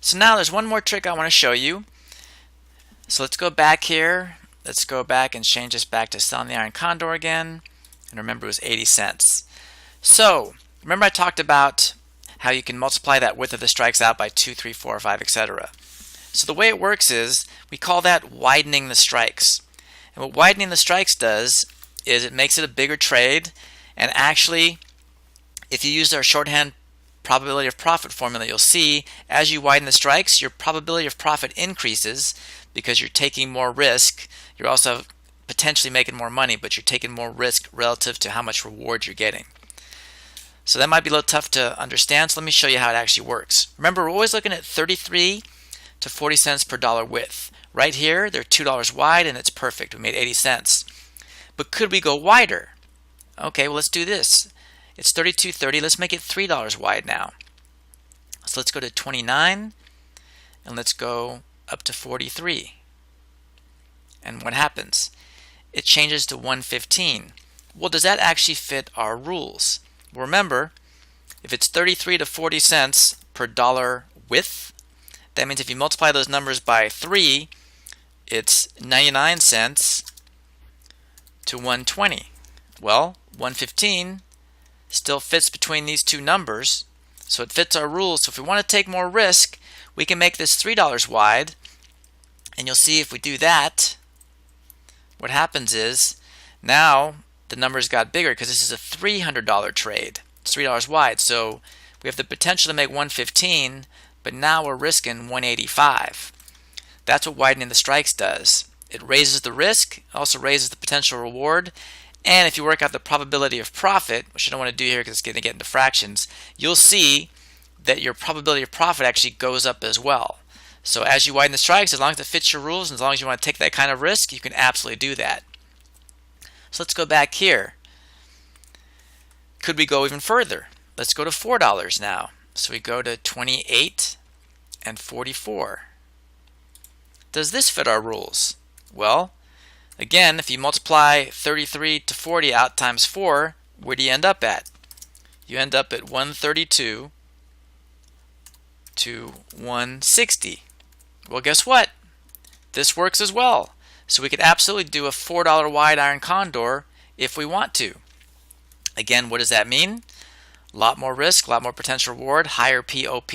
So now there's one more trick I want to show you. So let's go back here. Let's go back and change this back to selling the Iron Condor again. And remember, it was 80 cents. So remember I talked about how you can multiply that width of the strikes out by 2, 3, 4, 5, etc. So the way it works is we call that widening the strikes. And what widening the strikes does is it makes it a bigger trade. And actually, if you use our shorthand probability of profit formula, you'll see as you widen the strikes, your probability of profit increases because you're taking more risk. You're also potentially making more money, but you're taking more risk relative to how much reward you're getting. So that might be a little tough to understand, so let me show you how it actually works. Remember, we're always looking at 33 to 40 cents per dollar width. Right here, they're $2 wide and it's perfect. We made 80 cents. But could we go wider? Okay, well, let's do this. It's 32.30. Let's make it $3 wide now. So let's go to 29 and let's go up to 43. And what happens? It changes to 115. Well, does that actually fit our rules? Well, remember, if it's 33 to 40 cents per dollar width, that means if you multiply those numbers by 3, it's 99 cents to 120. Well, 115 still fits between these two numbers, so it fits our rules. So if we want to take more risk, we can make this $3 wide, and you'll see if we do that, what happens is now the numbers got bigger because this is a $300 trade. It's $3 wide, so we have the potential to make 115, but now we're risking 185. That's what widening the strikes does. It raises the risk, also raises the potential reward, and if you work out the probability of profit, which I don't want to do here because it's going to get into fractions, you'll see that your probability of profit actually goes up as well. So as you widen the strikes, as long as it fits your rules and as long as you want to take that kind of risk, you can absolutely do that. So let's go back here. Could we go even further? Let's go to $4 now. So we go to 28 and 44. Does this fit our rules? Well, again, if you multiply 33 to 40 out times 4, where do you end up at? You end up at 132 to 160. Well, guess what? This works as well. So we could absolutely do a $4 wide Iron Condor if we want to. Again, what does that mean? A lot more risk, a lot more potential reward, higher POP.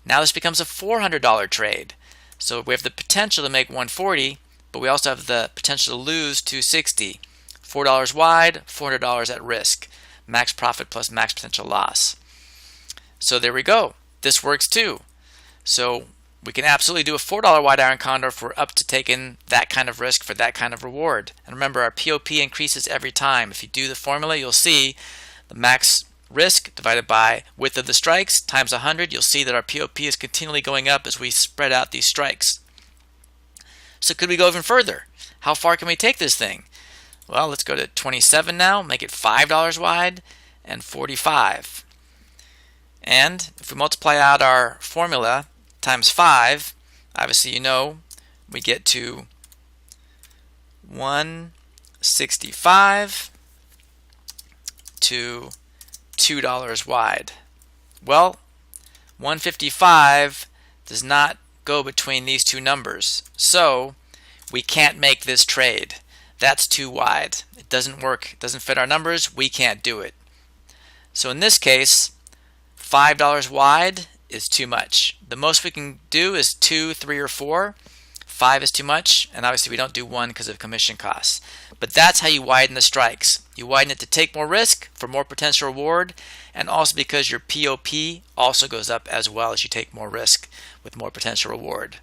Now this becomes a $400 trade. So we have the potential to make 140, but we also have the potential to lose 260. $4 wide, $400 at risk. Max profit plus max potential loss. So there we go. This works too. So we can absolutely do a $4 wide Iron Condor if we're up to taking that kind of risk for that kind of reward. And remember, our POP increases every time. If you do the formula, you'll see the max risk divided by width of the strikes times 100. You'll see that our POP is continually going up as we spread out these strikes. So could we go even further? How far can we take this thing? Well, let's go to 27 now, make it $5 wide and 45. And if we multiply out our formula times 5, obviously you know we get to 165 to $2 wide. Well, 155 does not go between these two numbers, so we can't make this trade. That's too wide. It doesn't work. It doesn't fit our numbers. We can't do it. So in this case, $5 wide is too much. The most we can do is 2, 3, or 4. 5 is too much, and obviously we don't do 1 because of commission costs. But that's how you widen the strikes. You widen it to take more risk for more potential reward, and also because your POP also goes up as well as you take more risk with more potential reward.